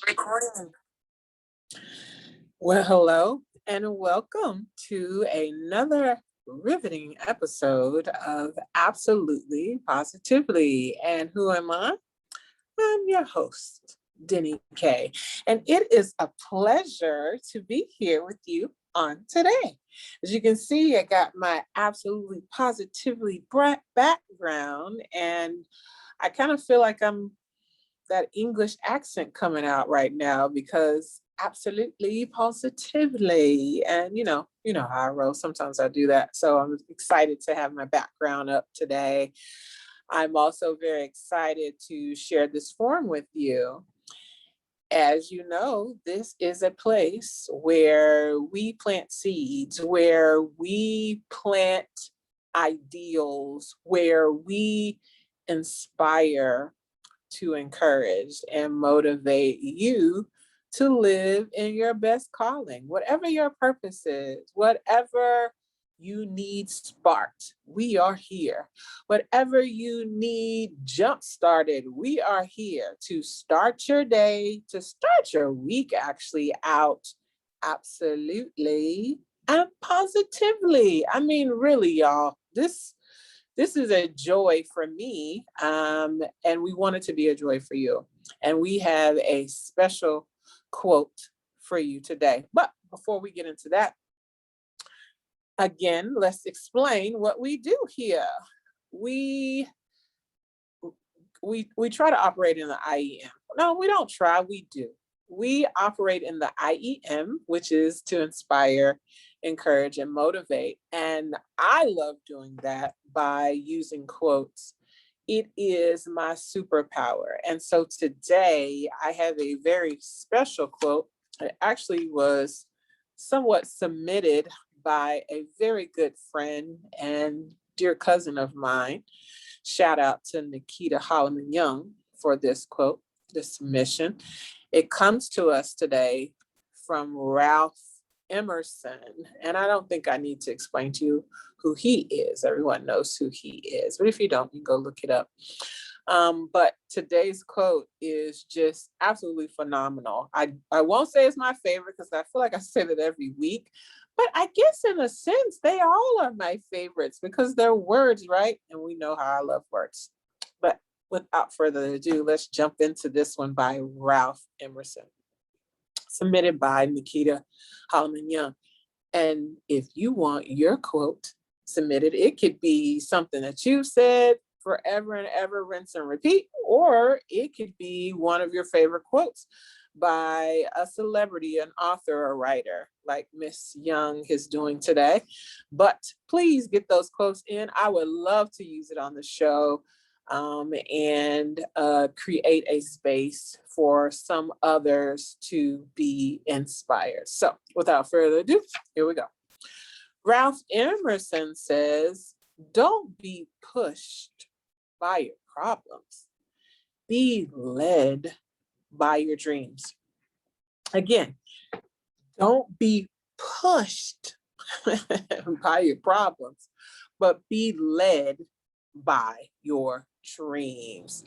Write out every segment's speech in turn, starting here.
Recording. Well, hello and welcome to another riveting episode of Absolutely Positively. And who am I? I'm your host, Deni Kay. And it is a pleasure to be here with you on today. As you can see, I got my absolutely positively background, and I kind of feel like I'm that English accent coming out right now because absolutely positively. And you know how I roll. Sometimes I do that. So I'm excited to have my background up today. I'm also very excited to share this forum with you. As you know, this is a place where we plant seeds, where we plant ideals, where we inspire to encourage and motivate you to live in your best calling, whatever your purpose is, whatever you need sparked, we are here. Whatever you need jump started, we are here to start your day, to start your week actually out absolutely and positively. I mean, really, y'all, this is a joy for me, and we want it to be a joy for you. And we have a special quote for you today. But before we get into that, again, let's explain what we do here. We we try to operate in the IEM. No, we don't try, we do. We operate in the IEM, which is to inspire, encourage, and motivate. And I love doing that by using quotes. It is my superpower. And so today I have a very special quote. It actually was somewhat submitted by a very good friend and dear cousin of mine. Shout out to Nikita Holloman Young for this quote, this submission. It comes to us today from Ralph Emerson. And I don't think I need to explain to you who he is. Everyone knows who he is. But if you don't, you can go look it up. But today's quote is just absolutely phenomenal. I won't say it's my favorite because I feel like I say that every week. But I guess in a sense, they all are my favorites because they're words, right? And we know how I love words. But without further ado, let's jump into this one by Ralph Emerson, submitted by Nikita Holloman Young. And if you want your quote submitted, it could be something that you've said forever and ever, rinse and repeat, or it could be one of your favorite quotes by a celebrity, an author, a writer, like Miss Young is doing today. But please get those quotes in. I would love to use it on the show, and create a space for some others to be inspired. So without further ado, here we go. Ralph Emerson says, don't be pushed by your problems. Be led by your dreams. Again, don't be pushed by your problems, but be led by your dreams.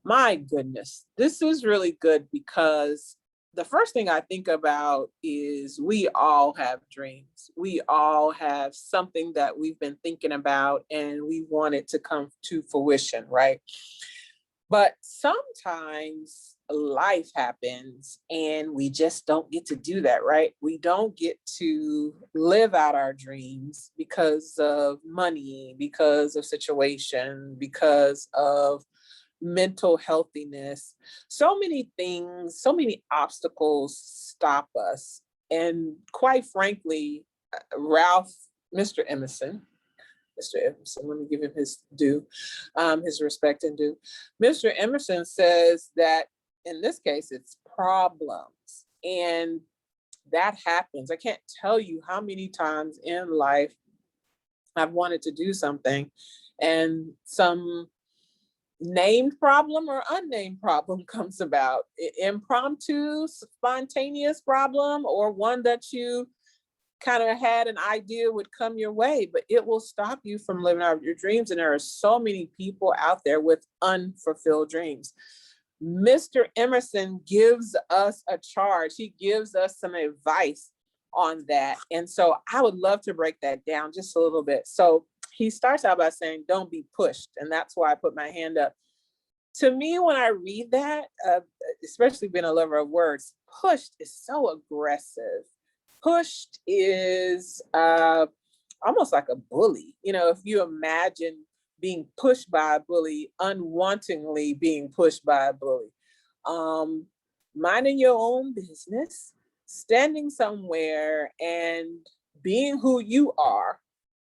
My goodness, this is really good because the first thing I think about is we all have dreams. We all have something that we've been thinking about and we want it to come to fruition, right? But sometimes life happens and we just don't get to do that, right? We don't get to live out our dreams because of money, because of situation, because of mental healthiness. So many things, so many obstacles stop us. And quite frankly, Ralph, Mr. Emerson, let me give him his due, his respect and due. Mr. Emerson says that in this case, it's problems. And that happens. I can't tell you how many times in life I've wanted to do something and some named problem or unnamed problem comes about. Impromptu, spontaneous problem, or one that you kind of had an idea would come your way, but it will stop you from living out your dreams. And there are so many people out there with unfulfilled dreams. Mr. Emerson gives us a charge. He gives us some advice on that. And so I would love to break that down just a little bit. So he starts out by saying, don't be pushed. And that's why I put my hand up. To me, when I read that, especially being a lover of words, pushed is so aggressive. Pushed is almost like a bully. You know, if you imagine being pushed by a bully, unwantingly being pushed by a bully, minding your own business, standing somewhere and being who you are,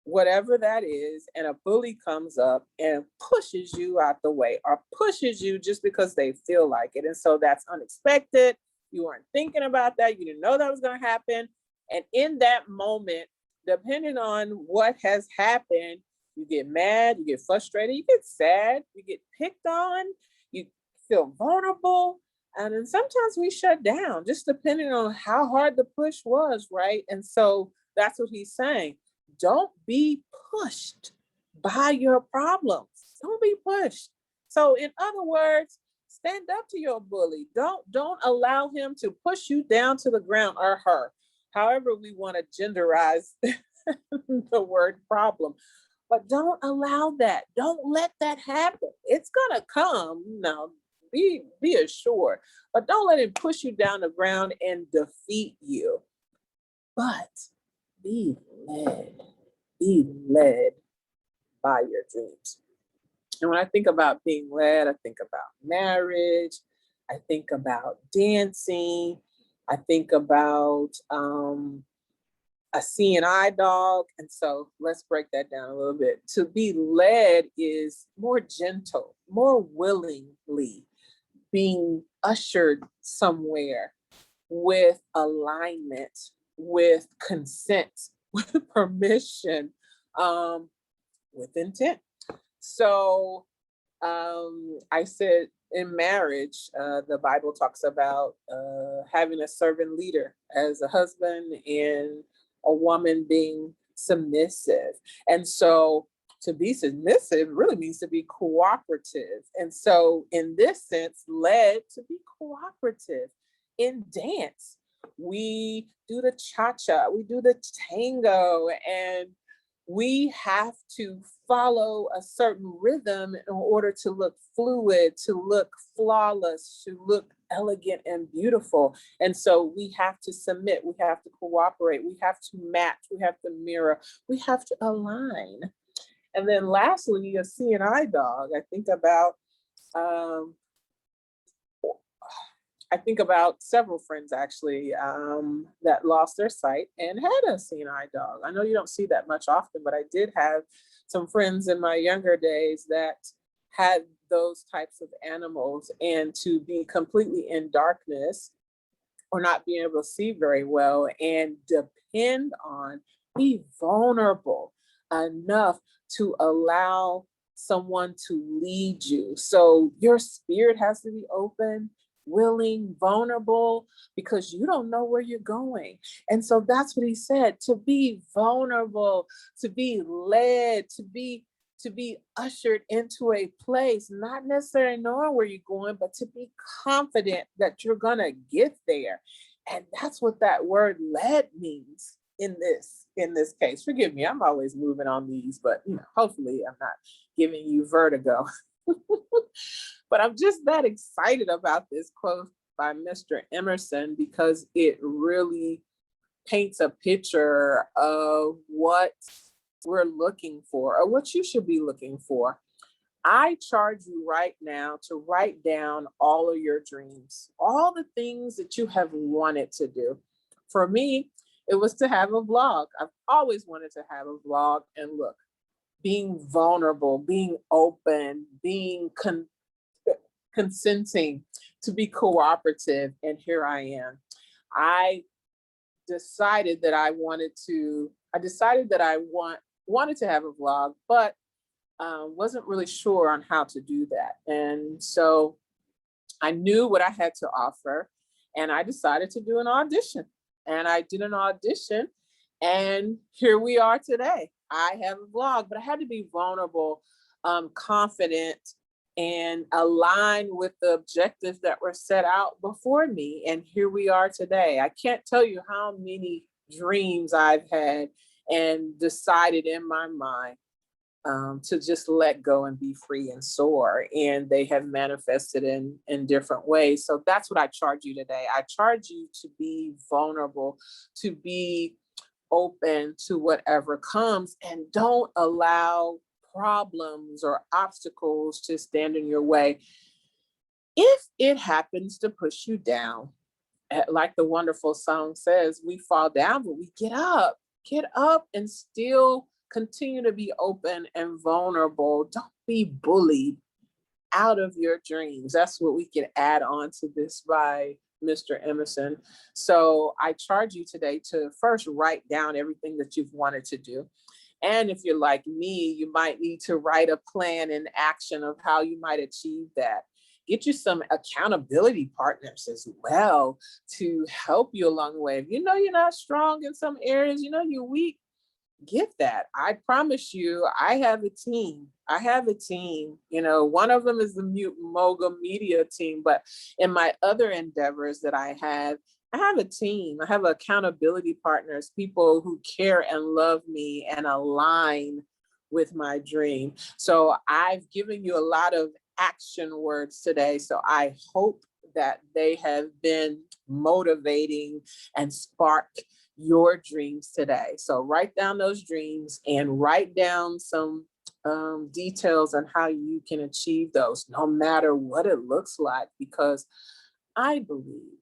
whatever that is, and a bully comes up and pushes you out the way or pushes you just because they feel like it. And so that's unexpected. You weren't thinking about that. You didn't know that was going to happen. And in that moment, depending on what has happened, you get mad, you get frustrated, you get sad, you get picked on, you feel vulnerable. And then sometimes we shut down, just depending on how hard the push was, right? And so that's what he's saying. Don't be pushed by your problems. Don't be pushed. So in other words, stand up to your bully. Don't allow him to push you down to the ground, or her, however we want to genderize the word problem. But don't allow that. Don't let that happen. It's gonna come. Now, be assured. But don't let him push you down the ground and defeat you. But be led by your dreams. And when I think about being led, I think about marriage, I think about dancing, I think about a CNI dog. And so let's break that down a little bit. To be led is more gentle, more willingly being ushered somewhere with alignment, with consent, with permission, with intent. So I said in marriage, the Bible talks about having a servant leader as a husband and a woman being submissive. And so to be submissive really means to be cooperative. And so in this sense, led to be cooperative. In dance, we do the cha-cha, we do the tango, and we have to follow a certain rhythm in order to look fluid, to look flawless, to look elegant and beautiful. And so we have to submit, we have to cooperate, we have to match, we have to mirror, we have to align. And then lastly, a CNI dog. I think about several friends actually that lost their sight and had a CNI dog. I know you don't see that much often, but I did have some friends in my younger days that had those types of animals, and to be completely in darkness or not being able to see very well and depend on, be vulnerable enough to allow someone to lead you. So your spirit has to be open, willing, vulnerable, because you don't know where you're going. And so that's what he said, to be vulnerable, to be led, to be ushered into a place, not necessarily knowing where you're going, but to be confident that you're gonna get there. And that's what that word led means in this case. Forgive me, I'm always moving on these, but hopefully I'm not giving you vertigo. But I'm just that excited about this quote by Mr. Emerson, because it really paints a picture of what we're looking for, or what you should be looking for. I charge you right now to write down all of your dreams, all the things that you have wanted to do. For me, it was to have a vlog. I've always wanted to have a vlog. And look, being vulnerable, being open, being consenting, to be cooperative, and here I am. I decided that I wanted to have a vlog, but wasn't really sure on how to do that. And so I knew what I had to offer, and I decided to do an audition. And I did an audition, and here we are today. I have a vlog, but I had to be vulnerable, confident, and align with the objectives that were set out before me. And here we are today. I can't tell you how many dreams I've had and decided in my mind to just let go and be free and soar. And they have manifested in different ways. So that's what I charge you today. I charge you to be vulnerable, to be open to whatever comes, and don't allow problems or obstacles to stand in your way. If it happens to push you down, like the wonderful song says, we fall down, but we get up and still continue to be open and vulnerable. Don't be bullied out of your dreams. That's what we can add on to this by Mr. Emerson. So I charge you today to first write down everything that you've wanted to do. And if you're like me, you might need to write a plan in action of how you might achieve that. Get you some accountability partners as well to help you along the way. If you know you're not strong in some areas, you know you're weak, get that. I promise you, I have a team. One of them is the Mogul Media team, but in my other endeavors that I have a team. I have accountability partners, people who care and love me and align with my dream. So I've given you a lot of action words today. So I hope that they have been motivating and sparked your dreams today. So write down those dreams and write down some details on how you can achieve those, no matter what it looks like, because I believe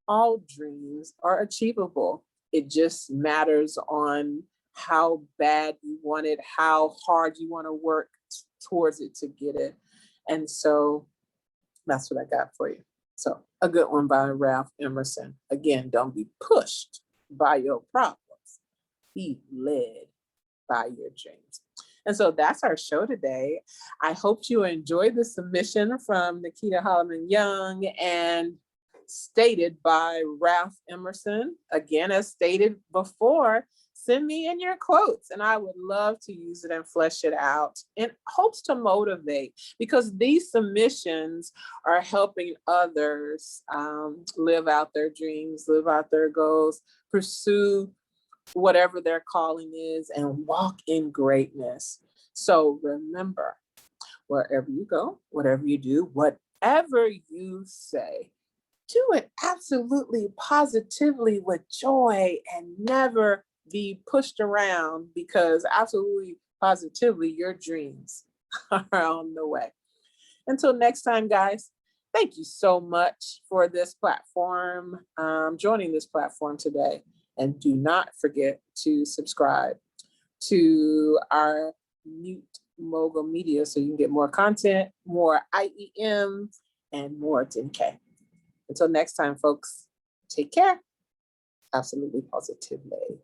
all dreams are achievable. It just matters on how bad you want it, how hard you want to work towards it to get it. And so that's what I got for you. So a good one by Ralph Emerson. Again, don't be pushed by your problems. Be led by your dreams. And so that's our show today. I hope you enjoyed the submission from Nikita Holloman Young and stated by Ralph Emerson. Again, as stated before, send me in your quotes and I would love to use it and flesh it out in hopes to motivate, because these submissions are helping others live out their dreams, live out their goals, pursue whatever their calling is, and walk in greatness. So remember, wherever you go, whatever you do, whatever you say, do it absolutely positively with joy and never be pushed around, because absolutely positively your dreams are on the way. Until next time, guys, thank you so much for this platform, joining this platform today. And do not forget to subscribe to our Mute Mogul Media so you can get more content, more IEM, and more Deni Kay. Until next time, folks, take care. Absolutely positively.